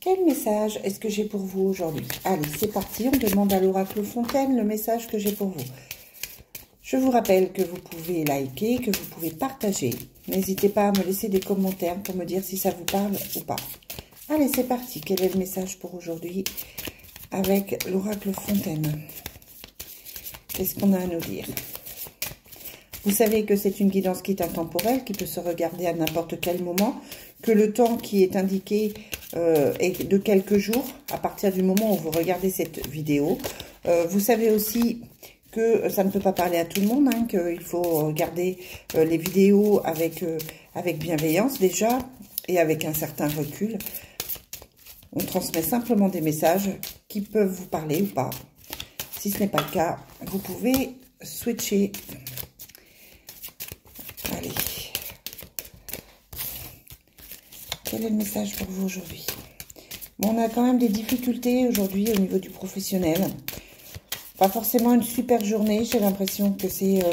Quel message est-ce que j'ai pour vous aujourd'hui? Allez, c'est parti, on demande à l'oracle Fontaine le message que j'ai pour vous. Je vous rappelle que vous pouvez liker, que vous pouvez partager. N'hésitez pas à me laisser des commentaires pour me dire si ça vous parle ou pas. Allez, c'est parti. Quel est le message pour aujourd'hui avec l'oracle Fontaine? Qu'est-ce qu'on a à nous dire? Vous savez que c'est une guidance qui est intemporelle, qui peut se regarder à n'importe quel moment, que le temps qui est indiqué est de quelques jours, à partir du moment où vous regardez cette vidéo. Vous savez aussi que ça ne peut pas parler à tout le monde, hein, qu'il faut regarder les vidéos avec bienveillance déjà, et avec un certain recul. On transmet simplement des messages qui peuvent vous parler ou pas. Si ce n'est pas le cas, vous pouvez switcher. Allez. Quel est le message pour vous aujourd'hui? Bon, on a quand même des difficultés aujourd'hui au niveau du professionnel. Pas forcément une super journée. J'ai l'impression que c'est...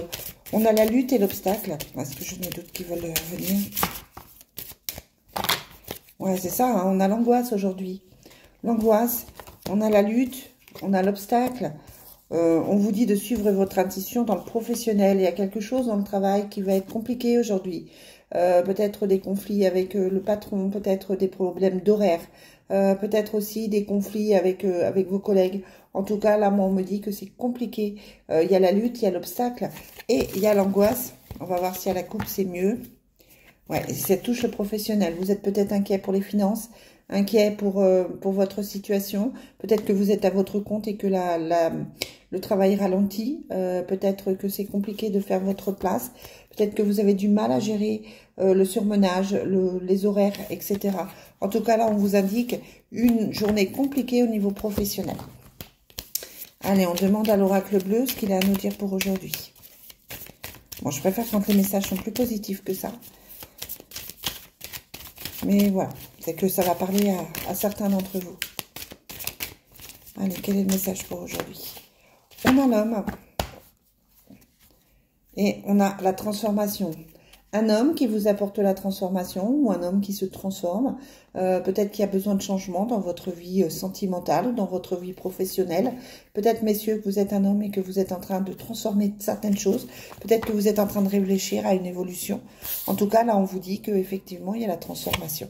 on a la lutte et l'obstacle. Parce que je me doute qu'ils veulent venir. Ouais, c'est ça. Hein, on a l'angoisse aujourd'hui. L'angoisse, on a la lutte, on a l'obstacle. On vous dit de suivre votre intuition dans le professionnel. Il y a quelque chose dans le travail qui va être compliqué aujourd'hui. Peut-être des conflits avec le patron, peut-être des problèmes d'horaire, peut-être aussi des conflits avec vos collègues. En tout cas, là, moi, on me dit que c'est compliqué. Il y a la lutte, il y a l'obstacle et il y a l'angoisse. On va voir si à la coupe, c'est mieux. Ouais, ça touche le professionnel. Vous êtes peut-être inquiet pour les finances, inquiet pour votre situation. Peut-être que vous êtes à votre compte et que le travail ralentit. Peut-être que c'est compliqué de faire votre place. Peut-être que vous avez du mal à gérer le surmenage, les horaires, etc. En tout cas, là, on vous indique une journée compliquée au niveau professionnel. Allez, on demande à l'oracle bleu ce qu'il a à nous dire pour aujourd'hui. Bon, je préfère quand les messages sont plus positifs que ça. Mais voilà, c'est que ça va parler à certains d'entre vous. Allez, quel est le message pour aujourd'hui? On a l'homme. Et on a la transformation. Un homme qui vous apporte la transformation ou un homme qui se transforme. Peut-être qu'il y a besoin de changement dans votre vie sentimentale ou dans votre vie professionnelle. Peut-être, messieurs, que vous êtes un homme et que vous êtes en train de transformer certaines choses. Peut-être que vous êtes en train de réfléchir à une évolution. En tout cas, là, on vous dit qu'effectivement, il y a la transformation.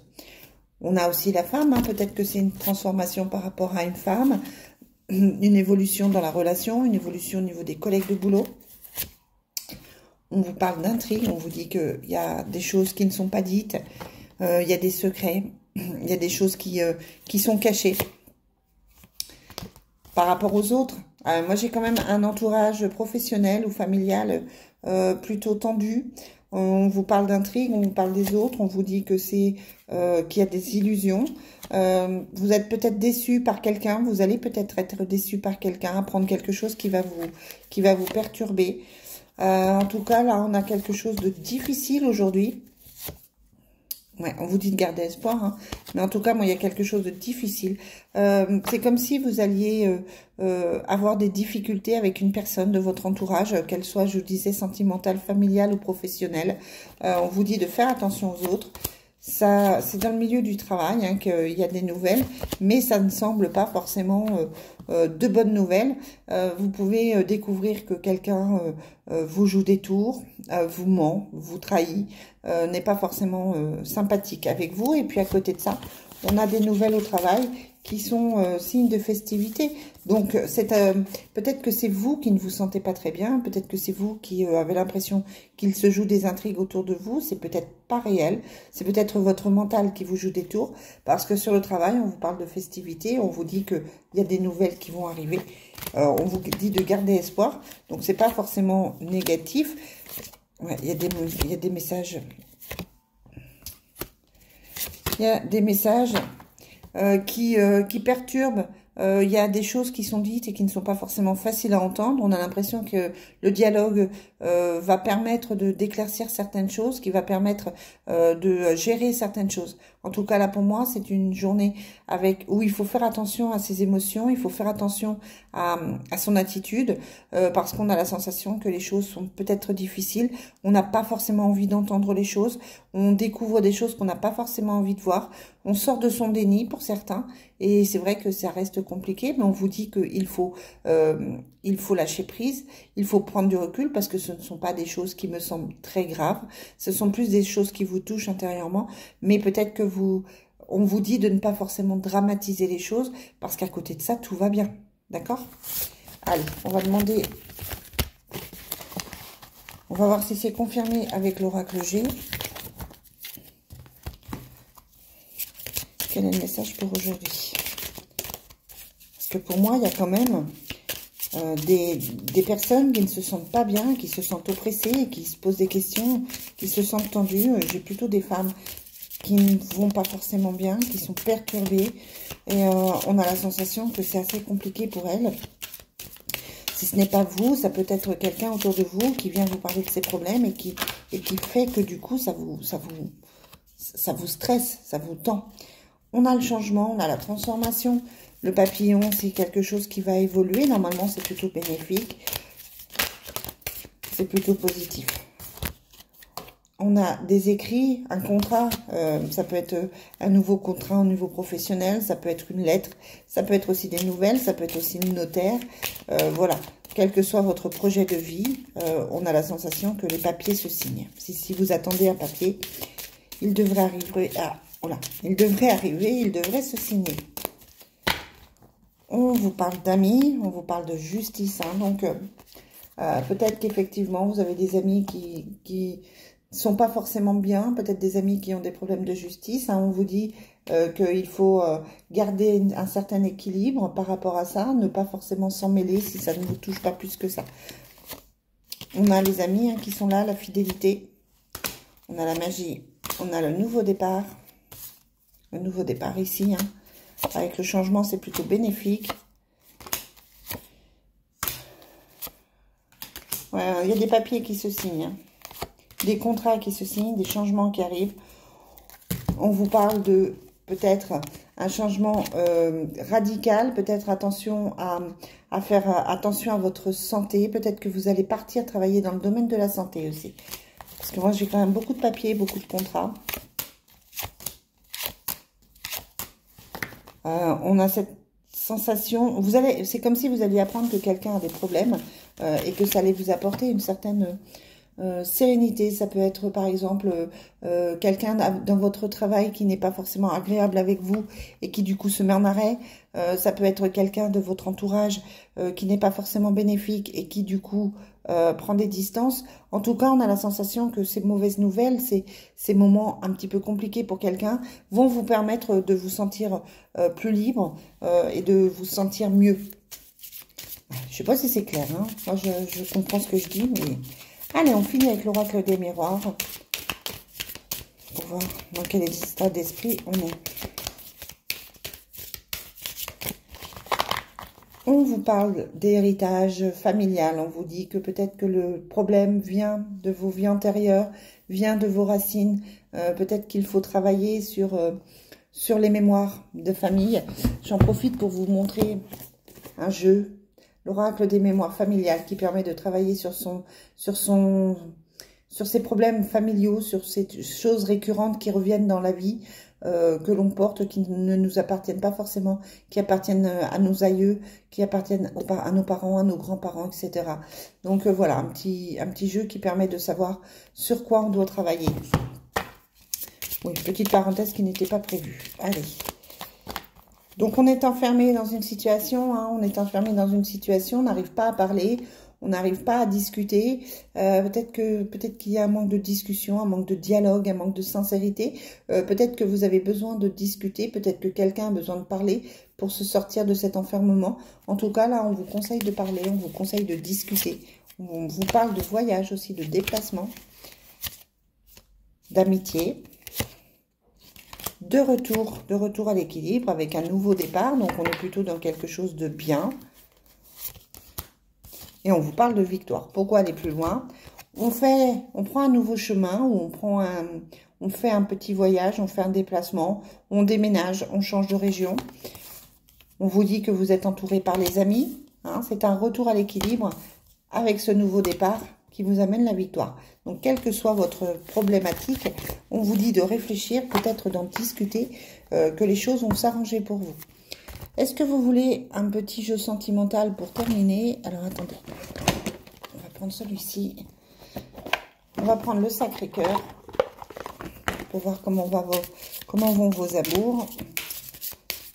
On a aussi la femme. Hein. Peut-être que c'est une transformation par rapport à une femme. Une évolution dans la relation, une évolution au niveau des collègues de boulot. On vous parle d'intrigue, on vous dit qu'il y a des choses qui ne sont pas dites, il y a des secrets, il y a des choses qui sont cachées. Par rapport aux autres, moi j'ai quand même un entourage professionnel ou familial plutôt tendu. On vous parle d'intrigue, on vous parle des autres, on vous dit que c'est qu'il y a des illusions. Vous êtes peut-être déçu par quelqu'un, vous allez peut-être être déçu par quelqu'un, apprendre quelque chose qui va vous perturber. En tout cas, là, on a quelque chose de difficile aujourd'hui. Ouais, on vous dit de garder espoir, hein. Mais en tout cas, moi, il y a quelque chose de difficile. C'est comme si vous alliez avoir des difficultés avec une personne de votre entourage, qu'elle soit, je vous disais, sentimentale, familiale ou professionnelle. On vous dit de faire attention aux autres. Ça, c'est dans le milieu du travail hein, qu'il y a des nouvelles, mais ça ne semble pas forcément de bonnes nouvelles. Vous pouvez découvrir que quelqu'un vous joue des tours, vous ment, vous trahit, n'est pas forcément sympathique avec vous. Et puis à côté de ça, on a des nouvelles au travail qui sont signes de festivité. Donc, peut-être que c'est vous qui ne vous sentez pas très bien, peut-être que c'est vous qui avez l'impression qu'il se joue des intrigues autour de vous, c'est peut-être pas réel, c'est peut-être votre mental qui vous joue des tours, parce que sur le travail, on vous parle de festivité, on vous dit qu'il y a des nouvelles qui vont arriver, on vous dit de garder espoir, donc c'est pas forcément négatif. Ouais, il y a des messages... Il y a des messages qui perturbent. Il y a des choses qui sont dites et qui ne sont pas forcément faciles à entendre. On a l'impression que le dialogue va permettre d'éclaircir certaines choses, qui va permettre de gérer certaines choses. En tout cas, là, pour moi, c'est une journée où il faut faire attention à ses émotions, il faut faire attention à son attitude, parce qu'on a la sensation que les choses sont peut-être difficiles. On n'a pas forcément envie d'entendre les choses. On découvre des choses qu'on n'a pas forcément envie de voir. On sort de son déni pour certains. Et c'est vrai que ça reste compliqué, mais on vous dit qu'il faut lâcher prise, il faut prendre du recul parce que ce ne sont pas des choses qui me semblent très graves. Ce sont plus des choses qui vous touchent intérieurement, mais peut-être que on vous dit de ne pas forcément dramatiser les choses parce qu'à côté de ça, tout va bien. D'accord? Allez, on va demander... On va voir si c'est confirmé avec l'oracle G. Quel est le message pour aujourd'hui? Parce que pour moi, il y a quand même des personnes qui ne se sentent pas bien, qui se sentent oppressées, qui se posent des questions, qui se sentent tendues. J'ai plutôt des femmes qui ne vont pas forcément bien, qui sont perturbées. Et on a la sensation que c'est assez compliqué pour elles. Si ce n'est pas vous, ça peut être quelqu'un autour de vous qui vient vous parler de ses problèmes et qui fait que du coup, ça vous stresse, ça vous tend. On a le changement, on a la transformation. Le papillon, c'est quelque chose qui va évoluer. Normalement, c'est plutôt bénéfique. C'est plutôt positif. On a des écrits, un contrat. Ça peut être un nouveau contrat au niveau professionnel. Ça peut être une lettre. Ça peut être aussi des nouvelles. Ça peut être aussi une notaire. Voilà. Quel que soit votre projet de vie, on a la sensation que les papiers se signent. Si vous attendez un papier, il devrait arriver... Voilà, il devrait arriver, il devrait se signer. On vous parle d'amis, on vous parle de justice. Hein, donc, peut-être qu'effectivement, vous avez des amis qui sont pas forcément bien. Peut-être des amis qui ont des problèmes de justice. Hein, on vous dit qu'il faut garder un certain équilibre par rapport à ça. Ne pas forcément s'en mêler si ça ne vous touche pas plus que ça. On a les amis qui sont là, la fidélité. On a la magie. On a le nouveau départ. Le nouveau départ ici, hein. Avec le changement, c'est plutôt bénéfique. Ouais, il y a des papiers qui se signent, hein. Des contrats qui se signent, des changements qui arrivent. On vous parle de peut-être un changement radical, peut-être attention à faire attention à votre santé. Peut-être que vous allez partir travailler dans le domaine de la santé aussi. Parce que moi, j'ai quand même beaucoup de papiers, beaucoup de contrats. On a cette sensation, c'est comme si vous alliez apprendre que quelqu'un a des problèmes et que ça allait vous apporter une certaine sérénité. Ça peut être par exemple quelqu'un dans votre travail qui n'est pas forcément agréable avec vous et qui du coup se met en arrêt. Ça peut être quelqu'un de votre entourage qui n'est pas forcément bénéfique et qui du coup prend des distances. En tout cas, on a la sensation que ces mauvaises nouvelles, ces moments un petit peu compliqués pour quelqu'un, vont vous permettre de vous sentir plus libre et de vous sentir mieux. Je sais pas si c'est clair, hein. Moi, je comprends ce que je dis, mais... Allez, on finit avec l'oracle des miroirs. Pour voir dans quel état d'esprit on est. On vous parle d'héritage familial. On vous dit que peut-être que le problème vient de vos vies antérieures, vient de vos racines. Peut-être qu'il faut travailler sur les mémoires de famille. J'en profite pour vous montrer un jeu. L'oracle des mémoires familiales qui permet de travailler sur ses problèmes familiaux, sur ces choses récurrentes qui reviennent dans la vie, que l'on porte, qui ne nous appartiennent pas forcément, qui appartiennent à nos aïeux, qui appartiennent à nos parents, à nos grands-parents, etc. Donc voilà, un petit jeu qui permet de savoir sur quoi on doit travailler. Oui, petite parenthèse qui n'était pas prévue. Allez. Donc, on est enfermé dans une situation, hein, on n'arrive pas à parler, on n'arrive pas à discuter. Peut-être qu'il y a un manque de discussion, un manque de dialogue, un manque de sincérité. Peut-être que vous avez besoin de discuter, peut-être que quelqu'un a besoin de parler pour se sortir de cet enfermement. En tout cas, là, on vous conseille de parler, on vous conseille de discuter. On vous parle de voyage aussi, de déplacement, d'amitié. De retour à l'équilibre avec un nouveau départ. Donc, on est plutôt dans quelque chose de bien. Et on vous parle de victoire. Pourquoi aller plus loin? On prend un nouveau chemin ou on fait un petit voyage, on fait un déplacement, on déménage, on change de région. On vous dit que vous êtes entouré par les amis. Hein, c'est un retour à l'équilibre avec ce nouveau départ qui vous amène la victoire. Donc, quelle que soit votre problématique, on vous dit de réfléchir, peut-être d'en discuter, que les choses vont s'arranger pour vous. Est-ce que vous voulez un petit jeu sentimental pour terminer? Alors, attendez. On va prendre celui-ci. On va prendre le Sacré-Cœur pour voir comment vont vos amours.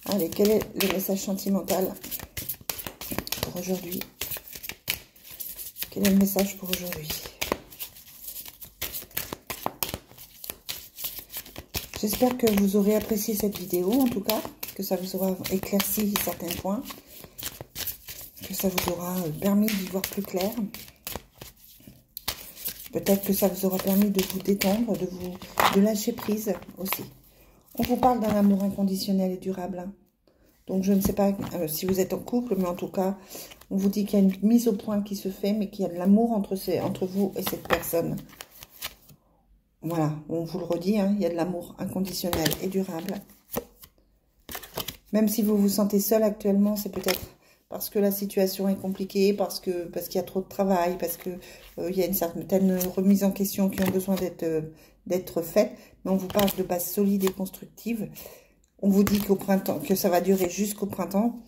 Allez, quel est le message sentimental pour aujourd'hui? Quel est le message pour aujourd'hui? J'espère que vous aurez apprécié cette vidéo, en tout cas, que ça vous aura éclairci certains points, que ça vous aura permis d'y voir plus clair. Peut-être que ça vous aura permis de vous détendre, de lâcher prise aussi. On vous parle d'un amour inconditionnel et durable. Donc, je ne sais pas si vous êtes en couple, mais en tout cas, on vous dit qu'il y a une mise au point qui se fait, mais qu'il y a de l'amour entre vous et cette personne. Voilà, on vous le redit, hein, il y a de l'amour inconditionnel et durable. Même si vous vous sentez seul actuellement, c'est peut-être parce que la situation est compliquée, parce qu'il y a trop de travail, parce que il y a une certaine remise en question qui ont besoin d'être faites. Mais on vous parle de bases solides et constructives. On vous dit qu'au printemps, que ça va durer jusqu'au printemps.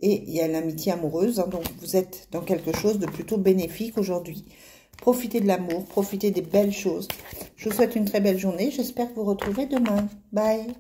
Et il y a l'amitié amoureuse. Hein, donc, vous êtes dans quelque chose de plutôt bénéfique aujourd'hui. Profitez de l'amour, profitez des belles choses. Je vous souhaite une très belle journée. J'espère vous retrouver demain. Bye!